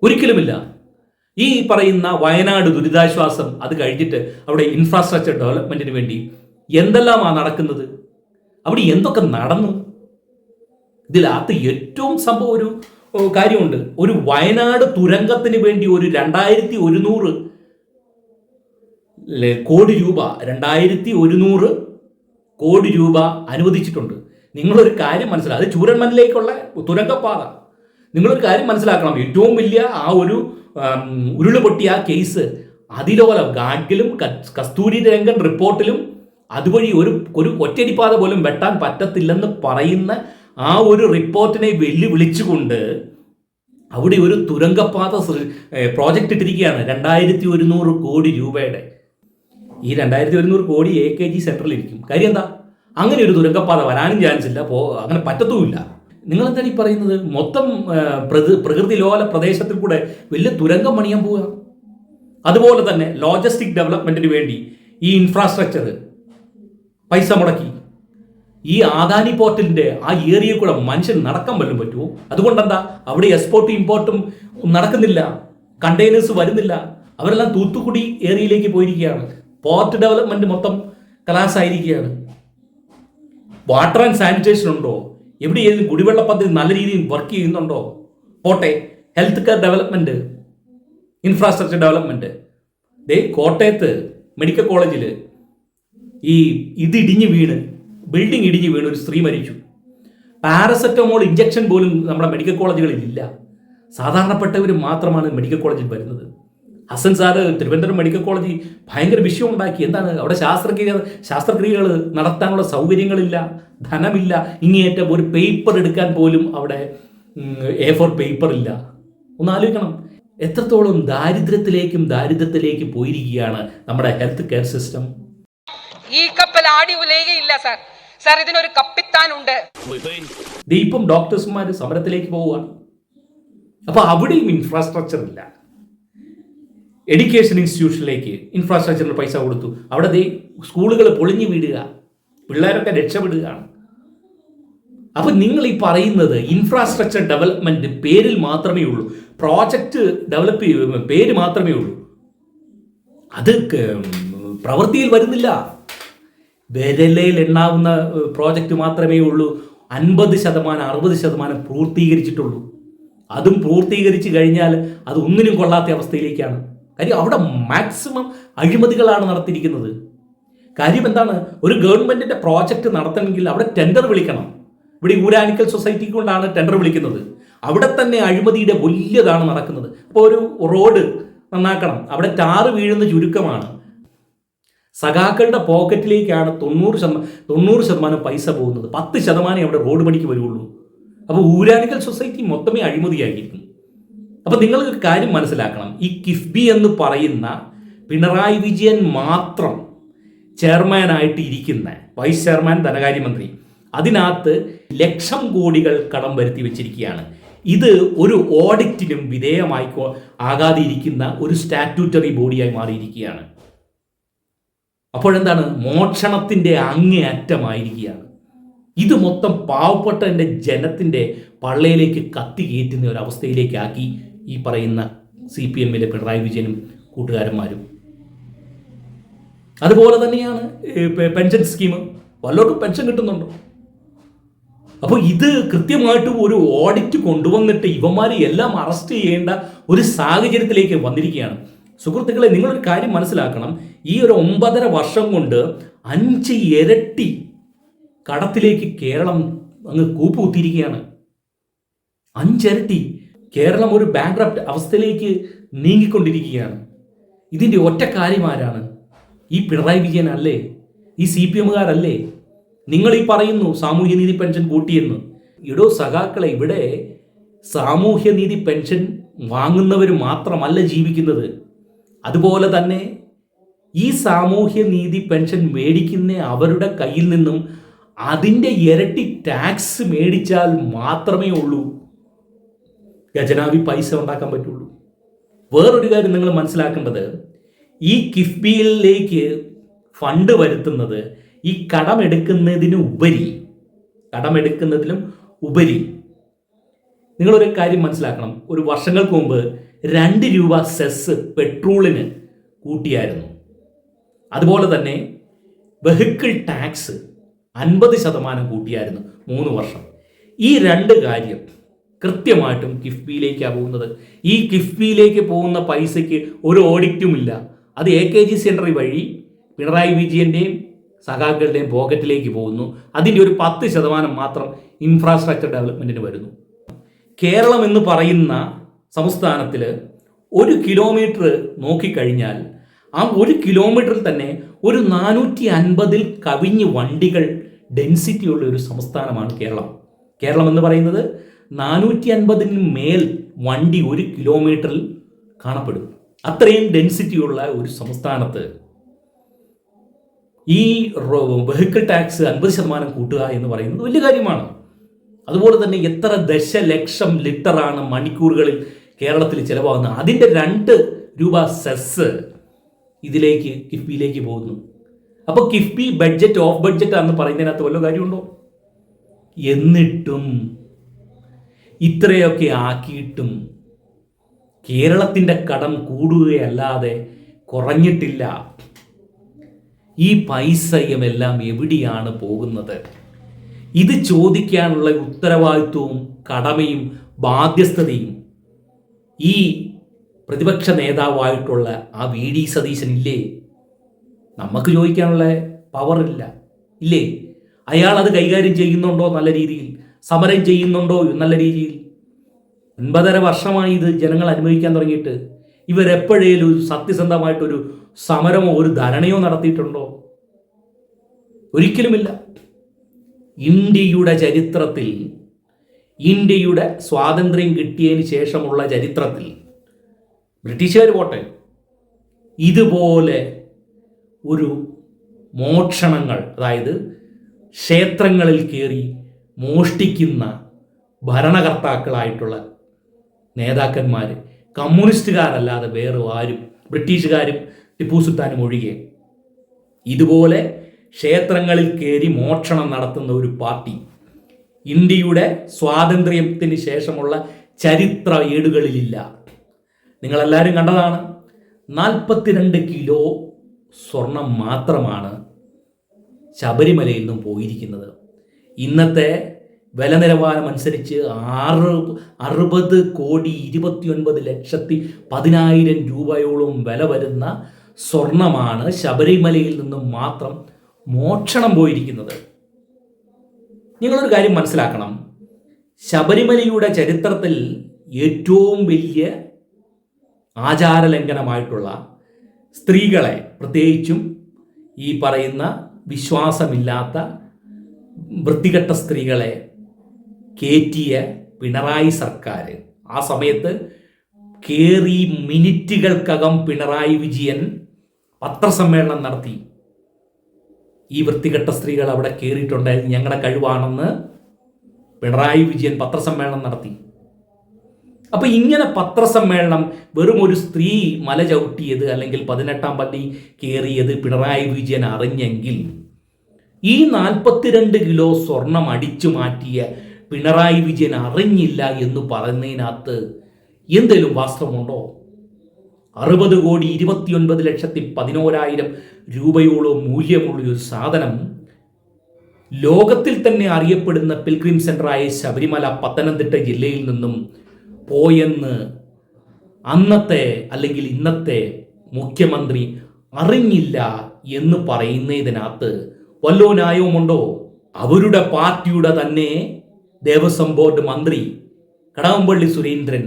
ഒരിക്കലുമില്ല. ഈ പറയുന്ന വയനാട് ദുരിതാശ്വാസം അത് കഴിഞ്ഞിട്ട് അവിടെ ഇൻഫ്രാസ്ട്രക്ചർ ഡെവലപ്മെന്റിന് വേണ്ടി എന്തെല്ലാമാണ് നടക്കുന്നത്? അവിടെ എന്തൊക്കെ നടന്നു? ഇതിനകത്ത് ഏറ്റവും സംഭവം ഒരു കാര്യമുണ്ട്. ഒരു വയനാട് തുരങ്കത്തിന് വേണ്ടി ഒരു 2100 കോടി രൂപ 2100 കോടി രൂപ അനുവദിച്ചിട്ടുണ്ട്. നിങ്ങളൊരു കാര്യം മനസ്സിലാക്കുക, അത് ചൂരന്മലയിലേക്കുള്ള തുരങ്കപ്പാത. നിങ്ങളൊരു കാര്യം മനസ്സിലാക്കണം, ഏറ്റവും വലിയ ആ ഒരു ഉരുളുപൊട്ടിയ ആ കേസ് അതിലോലം ഗാഡ്ഗിലും കസ്തൂരി രംഗൻ റിപ്പോർട്ടിലും അതുവഴി ഒരു ഒറ്റയടിപ്പാത പോലും വെട്ടാൻ പറ്റത്തില്ലെന്ന് പറയുന്ന ആ ഒരു റിപ്പോർട്ടിനെ വെല്ലുവിളിച്ചുകൊണ്ട് അവിടെ ഒരു തുരങ്കപ്പാത പ്രോജക്റ്റ് ഇട്ടിരിക്കുകയാണ് 2100 കോടി രൂപയുടെ. ഈ 2100 കോടി AKG സെന്ററിലിരിക്കും. കാര്യം എന്താ? അങ്ങനെ ഒരു തുരങ്കപ്പാത വരാനും ചാൻസ് ഇല്ല, അങ്ങനെ പറ്റത്തുമില്ല. നിങ്ങൾ എന്താണ് ഈ പറയുന്നത്? മൊത്തം പ്രകൃതി ലോല പ്രദേശത്തിൽ കൂടെ വലിയ തുരങ്കം പണിയാൻ പോവുക. അതുപോലെ തന്നെ ലോജിസ്റ്റിക് ഡെവലപ്മെന്റിന് വേണ്ടി ഈ ഇൻഫ്രാസ്ട്രക്ചർ പൈസ മുടക്കി ഈ ആദാനി പോർട്ടിന്റെ ആ ഏരിയയിൽ കൂടെ മനുഷ്യൻ നടക്കാൻ വല്ലതും പറ്റുമോ? അതുകൊണ്ടെന്താ അവിടെ എക്സ്പോർട്ടും ഇമ്പോർട്ടും നടക്കുന്നില്ല, കണ്ടെയ്നേഴ്സ് വരുന്നില്ല. അവരെല്ലാം തൂത്തുക്കുടി ഏരിയയിലേക്ക് പോയിരിക്കുകയാണ്. പോർട്ട് ഡെവലപ്മെന്റ് മൊത്തം ക്ലാസ് ആയിരിക്കുകയാണ്. വാട്ടർ ആൻഡ് സാനിറ്റേഷൻ ഉണ്ടോ? എവിടെയെങ്കിലും കുടിവെള്ള പദ്ധതി നല്ല രീതിയിൽ വർക്ക് ചെയ്യുന്നുണ്ടോ? പോട്ടെ, health care development, infrastructure development. കോട്ടയത്ത് മെഡിക്കൽ കോളേജിൽ ബിൽഡിംഗ് ഇടിഞ്ഞ് വീണ് ഒരു സ്ത്രീ മരിച്ചു. പാരസെറ്റമോൾ ഇഞ്ചക്ഷൻ പോലും നമ്മുടെ മെഡിക്കൽ കോളേജുകളിൽ ഇല്ല. സാധാരണപ്പെട്ടവർ മാത്രമാണ് മെഡിക്കൽ കോളേജിൽ വരുന്നത്. ഹസൻ സാറ് തിരുവനന്തപുരം മെഡിക്കൽ കോളേജിൽ ഭയങ്കര വിഷയം ഉണ്ടാക്കി. എന്താണ്? അവിടെ ശാസ്ത്രക്രിയകൾ നടത്താനുള്ള സൗകര്യങ്ങളില്ല, ധനമില്ല. ഇങ്ങേയറ്റം ഒരു പേപ്പർ എടുക്കാൻ പോലും അവിടെ A4 പേപ്പർ ഇല്ല. ഒന്ന് ആലോചിക്കണം, എത്രത്തോളം ദാരിദ്ര്യത്തിലേക്ക് പോയിരിക്കുകയാണ് നമ്മുടെ ഹെൽത്ത് കെയർ സിസ്റ്റം. ഈ കപ്പൽ ആടി ഉലയുകയില്ല സാർ. സാർ, ഇതിനൊരു കപ്പിത്താനുണ്ട്. ഇപ്പം ഡോക്ടേഴ്സുമാർ സമരത്തിലേക്ക് പോവുകയാണ്. അപ്പൊ അവിടെയും ഇൻഫ്രാസ്ട്രക്ചർ ഇല്ല. എഡ്യൂക്കേഷൻ ഇൻസ്റ്റിറ്റ്യൂഷനിലേക്ക് ഇൻഫ്രാസ്ട്രക്ചറിന് പൈസ കൊടുത്തു. അവിടെ സ്കൂളുകൾ പൊളിഞ്ഞു വീടുക, പിള്ളേരൊക്കെ രക്ഷപ്പെടുകയാണ്. അപ്പൊ നിങ്ങൾ ഈ പറയുന്നത് ഇൻഫ്രാസ്ട്രക്ചർ ഡെവലപ്മെന്റ് പേരിൽ മാത്രമേ ഉള്ളൂ, പ്രോജക്റ്റ് ഡെവലപ്പ് പേര് മാത്രമേ ഉള്ളൂ, അത് പ്രവൃത്തിയിൽ വരുന്നില്ല. വിരലയിൽ എണ്ണാവുന്ന പ്രോജക്റ്റ് മാത്രമേ ഉള്ളൂ 50%-60% പൂർത്തീകരിച്ചിട്ടുള്ളൂ. അതും പൂർത്തീകരിച്ച് കഴിഞ്ഞാൽ അത് ഒന്നിനും കൊള്ളാത്ത അവസ്ഥയിലേക്കാണ്. കാര്യം അവിടെ മാക്സിമം അഴിമതികളാണ് നടത്തിയിരിക്കുന്നത്. കാര്യം എന്താണ്? ഒരു ഗവൺമെന്റിന്റെ പ്രോജക്റ്റ് നടത്തണമെങ്കിൽ അവിടെ ടെൻഡർ വിളിക്കണം. ഇവിടെ ഊരാനിക്കൽ സൊസൈറ്റി കൊണ്ടാണ് ടെൻഡർ വിളിക്കുന്നത്. അവിടെ തന്നെ അഴിമതിയുടെ വലിയതാണ് നടക്കുന്നത്. അപ്പോൾ ഒരു റോഡ് നന്നാക്കണം, അവിടെ ടാറ് വീഴുന്ന ചുരുക്കമാണ്. സഖാക്കളുടെ പോക്കറ്റിലേക്കാണ് 90% പൈസ പോകുന്നത്. 10% അവിടെ റോഡ് പണിക്ക് വരുള്ളൂ. അപ്പോൾ ഊരാനിക്കൽ സൊസൈറ്റി മൊത്തമേ അഴിമതിയായിരിക്കും. അപ്പം നിങ്ങൾ ഒരു കാര്യം മനസ്സിലാക്കണം, ഈ കിഫ്ബി എന്ന് പറയുന്ന പിണറായി വിജയൻ മാത്രം ചെയർമാനായിട്ട് ഇരിക്കുന്ന വൈസ് ചെയർമാൻ ധനകാര്യമന്ത്രി, അതിനകത്ത് ലക്ഷം കോടികൾ കടം വരുത്തി വെച്ചിരിക്കുകയാണ്. ഇത് ഒരു ഓഡിറ്റിനും ആകാതെ ഇരിക്കുന്ന ഒരു സ്റ്റാറ്റ്യൂട്ടറി ബോഡിയായി മാറിയിരിക്കുകയാണ്. അപ്പോഴെന്താണ്? മോഷണത്തിൻ്റെ അങ്ങേയറ്റമായിരിക്കുകയാണ്. ഇത് മൊത്തം പാവപ്പെട്ട ജനത്തിൻ്റെ പള്ളയിലേക്ക് കത്തി കയറ്റുന്ന ഒരു അവസ്ഥയിലേക്കാക്കി ഈ പറയുന്ന CPM-ലെ പിണറായി വിജയനും കൂട്ടുകാരന്മാരും. അതുപോലെ തന്നെയാണ് പെൻഷൻ സ്കീം. വല്ലോട്ടും പെൻഷൻ കിട്ടുന്നുണ്ടോ? അപ്പോൾ ഇത് കൃത്യമായിട്ടും ഒരു ഓഡിറ്റ് കൊണ്ടുവന്നിട്ട് ഇവന്മാരെ എല്ലാം അറസ്റ്റ് ചെയ്യേണ്ട ഒരു സാഹചര്യത്തിലേക്ക് വന്നിരിക്കുകയാണ്. സുഹൃത്തുക്കളെ, നിങ്ങളൊരു കാര്യം മനസ്സിലാക്കണം, ഈ ഒരു 9.5 വർഷം കൊണ്ട് 5 ഇരട്ടി കടത്തിലേക്ക് കേരളം അങ്ങ് കൂപ്പുകുത്തിയിരിക്കുകയാണ്. 5 ഇരട്ടി കേരളം ഒരു ബാങ്ക്രപ്റ്റ് അവസ്ഥയിലേക്ക് നീങ്ങിക്കൊണ്ടിരിക്കുകയാണ്. ഇതിൻ്റെ ഒറ്റ കാര്യമാരാണ്? ഈ പിണറായി വിജയൻ അല്ലേ? ഈ CPM-കാരല്ലേ? നിങ്ങൾ ഈ പറയുന്നു സാമൂഹ്യനീതി പെൻഷൻ കൂട്ടിയെന്ന്. ഇടോ സഖാക്കളെ, ഇവിടെ സാമൂഹ്യനീതി പെൻഷൻ വാങ്ങുന്നവർ മാത്രമല്ല ജീവിക്കുന്നത്. അതുപോലെ തന്നെ ഈ സാമൂഹ്യനീതി പെൻഷൻ മേടിക്കുന്ന അവരുടെ കയ്യിൽ നിന്നും അതിൻ്റെ ഇരട്ടി ടാക്സ് മേടിച്ചാൽ മാത്രമേ ഉള്ളൂ ഖജനാവി പൈസ ഉണ്ടാക്കാൻ പറ്റുള്ളൂ. വേറൊരു കാര്യം നിങ്ങൾ മനസ്സിലാക്കേണ്ടത്, ഈ കിഫ്ബിയിലേക്ക് ഫണ്ട് വരുത്തുന്നത് ഈ കടമെടുക്കുന്നതിലും ഉപരി നിങ്ങളൊരു കാര്യം മനസ്സിലാക്കണം. ഒരു വർഷങ്ങൾക്ക് മുമ്പ് 2 രൂപ സെസ് പെട്രോളിന് കൂട്ടിയായിരുന്നു. അതുപോലെ തന്നെ വെഹിക്കിൾ ടാക്സ് 50% കൂട്ടിയായിരുന്നു 3 വർഷം. ഈ 2 കാര്യം കൃത്യമായിട്ടും കിഫ്ബിയിലേക്കാണ് പോകുന്നത്. ഈ കിഫ്ബിയിലേക്ക് പോകുന്ന പൈസയ്ക്ക് ഒരു ഓഡിറ്റുമില്ല. അത് AKG സെൻറ്ററി വഴി പിണറായി വിജയൻ്റെയും സഖാക്കളുടെയും പോക്കറ്റിലേക്ക് പോകുന്നു. അതിൻ്റെ ഒരു 10% മാത്രം ഇൻഫ്രാസ്ട്രക്ചർ ഡെവലപ്മെൻറ്റിന് വരുന്നു. കേരളം എന്ന് പറയുന്ന സംസ്ഥാനത്തിൽ 1 കിലോമീറ്റർ നോക്കിക്കഴിഞ്ഞാൽ ആ 1 കിലോമീറ്ററിൽ തന്നെ ഒരു 450 കവിഞ്ഞ് വണ്ടികൾ ഡെൻസിറ്റി ഉള്ള ഒരു സംസ്ഥാനമാണ് കേരളം. കേരളം എന്ന് പറയുന്നത് 450 മേൽ വണ്ടി 1 കിലോമീറ്ററിൽ കാണപ്പെടും. അത്രയും ഡെൻസിറ്റി ഉള്ള ഒരു സംസ്ഥാനത്ത് ഈ വെഹിക്കിൾ ടാക്സ് 50% കൂട്ടുക എന്ന് പറയുന്നത് വലിയ കാര്യമാണ്. അതുപോലെ തന്നെ എത്ര ദശലക്ഷം ലിറ്ററാണ് മണിക്കൂറുകളിൽ കേരളത്തിൽ ചിലവാകുന്നത്. അതിൻ്റെ 2 രൂപ സെസ് ഇതിലേക്ക് കിഫ്ബിയിലേക്ക് പോകുന്നു. അപ്പോൾ കിഫ്ബി ബഡ്ജറ്റ് ഓഫ് ബഡ്ജറ്റ് എന്ന് പറയുന്നതിനകത്ത് വല്ല കാര്യമുണ്ടോ? എന്നിട്ടും ഇത്രയൊക്കെ ആക്കിയിട്ടും കേരളത്തിൻ്റെ കടം കൂടുകയല്ലാതെ കുറഞ്ഞിട്ടില്ല. ഈ പൈസയുമെല്ലാം എവിടെയാണ് പോകുന്നത്? ഇത് ചോദിക്കാനുള്ള ഉത്തരവാദിത്വവും കടമയും ബാധ്യസ്ഥതയും ഈ പ്രതിപക്ഷ നേതാവായിട്ടുള്ള ആ VD സതീശനില്ലേ? നമുക്ക് ചോദിക്കാനുള്ള പവറില്ല, ഇല്ലേ? അയാൾ അത് കൈകാര്യം ചെയ്യുന്നുണ്ടോ നല്ല രീതിയിൽ? സമരം ചെയ്യുന്നുണ്ടോ നല്ല രീതിയിൽ? 9.5 വർഷമായി ഇത് ജനങ്ങൾ അനുഭവിക്കാൻ തുടങ്ങിയിട്ട് ഇവരെപ്പോഴേലും സത്യസന്ധമായിട്ടൊരു സമരമോ ഒരു ധരണയോ നടത്തിയിട്ടുണ്ടോ? ഒരിക്കലുമില്ല. ഇന്ത്യയുടെ ചരിത്രത്തിൽ, ഇന്ത്യയുടെ സ്വാതന്ത്ര്യം കിട്ടിയതിന് ശേഷമുള്ള ചരിത്രത്തിൽ, ബ്രിട്ടീഷുകാർ പോട്ടെ, ഇതുപോലെ ഒരു മോഷണങ്ങൾ, അതായത് ക്ഷേത്രങ്ങളിൽ കയറി മോഷ്ടിക്കുന്ന ഭരണകർത്താക്കളായിട്ടുള്ള നേതാക്കന്മാർ കമ്മ്യൂണിസ്റ്റുകാരല്ലാതെ വേറെ ആരും, ബ്രിട്ടീഷുകാരും ടിപ്പു സുൽത്താനും ഒഴികെ, ഇതുപോലെ ക്ഷേത്രങ്ങളിൽ കയറി മോഷണം നടത്തുന്ന ഒരു പാർട്ടി ഇന്ത്യയുടെ സ്വാതന്ത്ര്യത്തിന് ശേഷമുള്ള ചരിത്ര ഏടുകളിലില്ല. നിങ്ങളെല്ലാവരും കണ്ടതാണ്. 42 കിലോ സ്വർണം മാത്രമാണ് ശബരിമലയിൽ നിന്നും പോയിരിക്കുന്നത്. ഇന്നത്തെ വില നിലവാരം അനുസരിച്ച് 60,29,10,000 രൂപയോളം വില വരുന്ന സ്വർണമാണ് ശബരിമലയിൽ നിന്നും മാത്രം മോഷണം പോയിരിക്കുന്നത്. നിങ്ങളൊരു കാര്യം മനസ്സിലാക്കണം. ശബരിമലയുടെ ചരിത്രത്തിൽ ഏറ്റവും വലിയ ആചാരലംഘനമായിട്ടുള്ള സ്ത്രീകളെ, പ്രത്യേകിച്ചും ഈ പറയുന്ന വിശ്വാസമില്ലാത്ത വൃത്തികെട്ട സ്ത്രീകളെ കയറ്റിയ പിണറായി സർക്കാർ, ആ സമയത്ത് കേറി മിനിറ്റുകൾക്കകം പിണറായി വിജയൻ പത്രസമ്മേളനം നടത്തി. ഈ വൃത്തികെട്ട സ്ത്രീകൾ അവിടെ കയറിയിട്ടുണ്ടായിരുന്നു, ഞങ്ങളുടെ കഴിവാണെന്ന് പിണറായി വിജയൻ പത്രസമ്മേളനം നടത്തി. അപ്പം ഇങ്ങനെ പത്രസമ്മേളനം വെറും ഒരു സ്ത്രീ മല ചവിട്ടിയത് അല്ലെങ്കിൽ 18-ാം പടി കയറിയത് പിണറായി വിജയൻ അറിഞ്ഞെങ്കിൽ ഈ 42 കിലോ സ്വർണം അടിച്ചു മാറ്റിയ പിണറായി വിജയൻ അറിഞ്ഞില്ല എന്ന് പറയുന്നതിനകത്ത് എന്തെങ്കിലും വാസ്തവമുണ്ടോ? 60,29,11,000 രൂപയോളം മൂല്യമുള്ള ഒരു സാധനം ലോകത്തിൽ തന്നെ അറിയപ്പെടുന്ന പിൽഗ്രിം സെൻ്ററായ ശബരിമല പത്തനംതിട്ട ജില്ലയിൽ നിന്നും പോയെന്ന് അന്നത്തെ അല്ലെങ്കിൽ ഇന്നത്തെ മുഖ്യമന്ത്രി അറിഞ്ഞില്ല എന്ന് പറയുന്നതിനകത്ത് വല്ലോ ന്യായവുമുണ്ടോ? അവരുടെ പാർട്ടിയുടെ തന്നെ ദേവസ്വം ബോർഡ് മന്ത്രി കടകംപള്ളി സുരേന്ദ്രൻ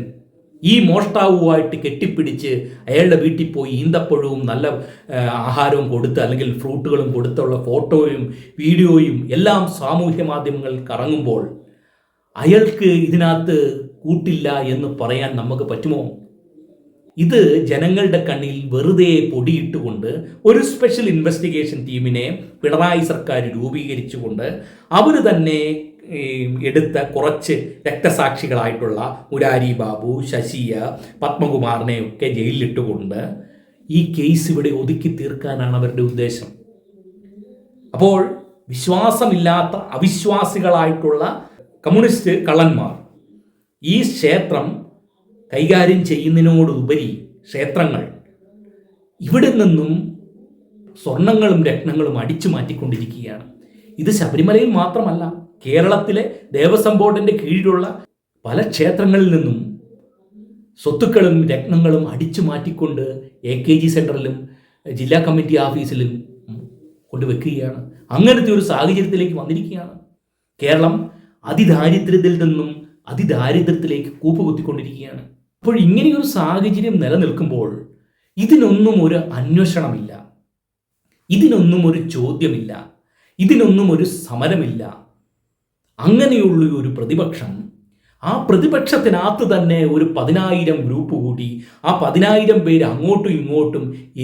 ഈ മോഷ്ടാവുമായിട്ട് കെട്ടിപ്പിടിച്ച് അയാളുടെ വീട്ടിൽ പോയി ഈന്തപ്പഴവും നല്ല ആഹാരവും കൊടുത്ത് അല്ലെങ്കിൽ ഫ്രൂട്ടുകളും കൊടുത്തുള്ള ഫോട്ടോയും വീഡിയോയും എല്ലാം സാമൂഹ്യ മാധ്യമങ്ങളിൽ കറങ്ങുമ്പോൾ അയാൾക്ക് ഇതിനകത്ത് കൂട്ടില്ല എന്ന് പറയാൻ നമുക്ക് പറ്റുമോ? ഇത് ജനങ്ങളുടെ കണ്ണിൽ വെറുതെ പൊടിയിട്ടുകൊണ്ട് ഒരു സ്പെഷ്യൽ ഇൻവെസ്റ്റിഗേഷൻ ടീമിനെ പിണറായി സർക്കാർ രൂപീകരിച്ചുകൊണ്ട് അവർ തന്നെ എടുത്ത കുറച്ച് രക്തസാക്ഷികളായിട്ടുള്ള മുരാരി ബാബു, ശശിയ, പത്മകുമാറിനെ ഒക്കെ ജയിലിലിട്ടുകൊണ്ട് ഈ കേസ് ഇവിടെ ഒതുക്കി തീർക്കാനാണ് അവരുടെ ഉദ്ദേശം. അപ്പോൾ വിശ്വാസമില്ലാത്ത അവിശ്വാസികളായിട്ടുള്ള കമ്മ്യൂണിസ്റ്റ് കള്ളന്മാർ ഈ ക്ഷേത്രം കൈകാര്യം ചെയ്യുന്നതിനോടുപരി ക്ഷേത്രങ്ങൾ ഇവിടെ നിന്നും സ്വർണങ്ങളും രത്നങ്ങളും അടിച്ചു മാറ്റിക്കൊണ്ടിരിക്കുകയാണ്. ഇത് ശബരിമലയിൽ മാത്രമല്ല, കേരളത്തിലെ ദേവസ്വം ബോർഡിൻ്റെ കീഴിലുള്ള പല ക്ഷേത്രങ്ങളിൽ നിന്നും സ്വത്തുക്കളും രത്നങ്ങളും അടിച്ചു മാറ്റിക്കൊണ്ട് AKG സെൻറ്ററിലും ജില്ലാ കമ്മിറ്റി ഓഫീസിലും കൊണ്ടുവെക്കുകയാണ്. അങ്ങനത്തെ ഒരു സാഹചര്യത്തിലേക്ക് വന്നിരിക്കുകയാണ്. കേരളം അതിദാരിദ്ര്യത്തിൽ നിന്നും അതിദാരിദ്ര്യത്തിലേക്ക് കൂപ്പുകുത്തിക്കൊണ്ടിരിക്കുകയാണ്. അപ്പോൾ ഇങ്ങനെയൊരു സാഹചര്യം നിലനിൽക്കുമ്പോൾ ഇതിനൊന്നും ഒരു അന്വേഷണമില്ല, ഇതിനൊന്നും ഒരു ചോദ്യമില്ല, ഇതിനൊന്നും ഒരു സമരമില്ല. അങ്ങനെയുള്ള ഒരു പ്രതിപക്ഷം, ആ പ്രതിപക്ഷത്തിനകത്ത് തന്നെ ഒരു 10,000 ഗ്രൂപ്പ് കൂടി ആ 10,000 പേര് അങ്ങോട്ടും ഇങ്ങോട്ടും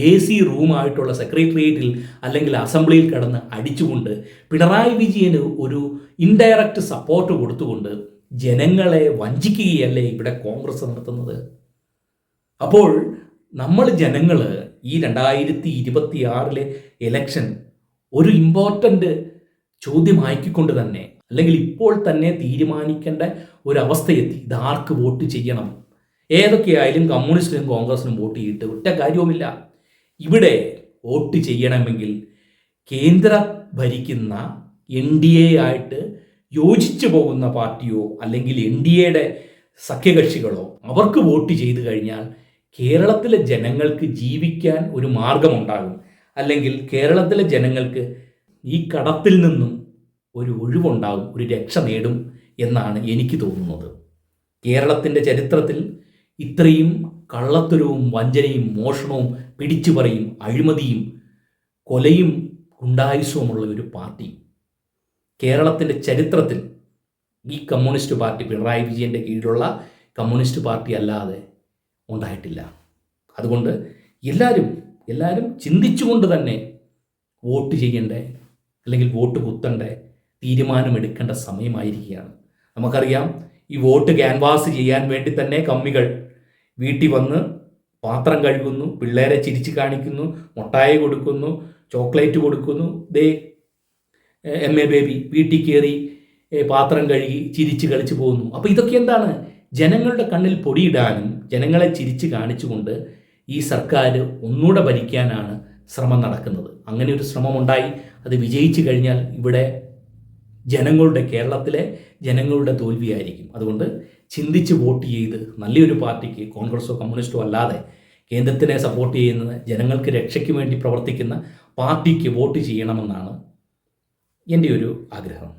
AC റൂമായിട്ടുള്ള സെക്രട്ടേറിയറ്റിൽ അല്ലെങ്കിൽ അസംബ്ലിയിൽ കിടന്ന് അടിച്ചുകൊണ്ട് പിണറായി വിജയന് ഒരു ഇൻഡയറക്റ്റ് സപ്പോർട്ട് കൊടുത്തുകൊണ്ട് ജനങ്ങളെ വഞ്ചിക്കുകയല്ലേ ഇവിടെ കോൺഗ്രസ് നടത്തുന്നത്? അപ്പോൾ നമ്മൾ ജനങ്ങൾ ഈ 2026 ഇലക്ഷൻ ഒരു ഇമ്പോർട്ടൻ്റ് ചോദ്യമാക്കിക്കൊണ്ട് തന്നെ അല്ലെങ്കിൽ ഇപ്പോൾ തന്നെ തീരുമാനിക്കേണ്ട ഒരവസ്ഥയെത്തി. ഇതാർക്ക് വോട്ട് ചെയ്യണം? ഏതൊക്കെയായാലും കമ്മ്യൂണിസ്റ്റിനും കോൺഗ്രസിനും വോട്ട് ചെയ്തിട്ട് ഒറ്റ കാര്യവുമില്ല. ഇവിടെ വോട്ട് ചെയ്യണമെങ്കിൽ കേന്ദ്ര ഭരിക്കുന്ന NDA ആയിട്ട് യോജിച്ചു പോകുന്ന പാർട്ടിയോ അല്ലെങ്കിൽ NDAയുടെ സഖ്യകക്ഷികളോ അവർക്ക് വോട്ട് ചെയ്തു കഴിഞ്ഞാൽ കേരളത്തിലെ ജനങ്ങൾക്ക് ജീവിക്കാൻ ഒരു മാർഗമുണ്ടാകും. അല്ലെങ്കിൽ കേരളത്തിലെ ജനങ്ങൾക്ക് ഈ കടത്തിൽ നിന്നും ഒരു ഒഴിവുണ്ടാകും, ഒരു രക്ഷ നേടും എന്നാണ് എനിക്ക് തോന്നുന്നത്. കേരളത്തിൻ്റെ ചരിത്രത്തിൽ ഇത്രയും കള്ളത്തരവും വഞ്ചനയും മോഷണവും പിടിച്ചുപറിയും അഴിമതിയും കൊലയും ഗുണ്ടായുസവുമുള്ള ഒരു പാർട്ടി കേരളത്തിൻ്റെ ചരിത്രത്തിൽ ഈ കമ്മ്യൂണിസ്റ്റ് പാർട്ടി, പിണറായി വിജയൻ്റെ കീഴിലുള്ള കമ്മ്യൂണിസ്റ്റ് പാർട്ടി അല്ലാതെ ഉണ്ടായിട്ടില്ല. അതുകൊണ്ട് എല്ലാവരും ചിന്തിച്ചുകൊണ്ട് തന്നെ വോട്ട് ചെയ്യേണ്ട അല്ലെങ്കിൽ വോട്ട് കുത്തേണ്ട തീരുമാനമെടുക്കേണ്ട സമയമായിരിക്കുകയാണ്. നമുക്കറിയാം, ഈ വോട്ട് ക്യാൻവാസ് ചെയ്യാൻ വേണ്ടി തന്നെ കമ്മികൾ വീട്ടിൽ വന്ന് പാത്രം കഴുകുന്നു, പിള്ളേരെ ചിരിച്ച് കാണിക്കുന്നു, മുട്ടായി കൊടുക്കുന്നു, ചോക്ലേറ്റ് കൊടുക്കുന്നു. ദേ MA ബേബി വീട്ടിൽ കയറി പാത്രം കഴുകി ചിരിച്ച് കളിച്ച് പോകുന്നു. അപ്പോൾ ഇതൊക്കെ എന്താണ്? ജനങ്ങളുടെ കണ്ണിൽ പൊടിയിടാനും ജനങ്ങളെ ചിരിച്ച് കാണിച്ചുകൊണ്ട് ഈ സർക്കാർ ഒന്നുകൂടെ ഭരിക്കാനാണ് ശ്രമം നടക്കുന്നത്. അങ്ങനെ ഒരു ശ്രമമുണ്ടായി, അത് വിജയിച്ചു കഴിഞ്ഞാൽ ഇവിടെ കേരളത്തിലെ ജനങ്ങളുടെ തോൽവിയായിരിക്കും. അതുകൊണ്ട് ചിന്തിച്ച് വോട്ട് ചെയ്ത് നല്ലൊരു പാർട്ടിക്ക്, കോൺഗ്രസോ കമ്മ്യൂണിസ്റ്റോ അല്ലാതെ കേന്ദ്രത്തിനെ സപ്പോർട്ട് ചെയ്യുന്ന ജനങ്ങൾക്ക് രക്ഷയ്ക്ക് വേണ്ടി പ്രവർത്തിക്കുന്ന പാർട്ടിക്ക് വോട്ട് ചെയ്യണമെന്നാണ് എൻ്റെ ഒരു ആഗ്രഹം.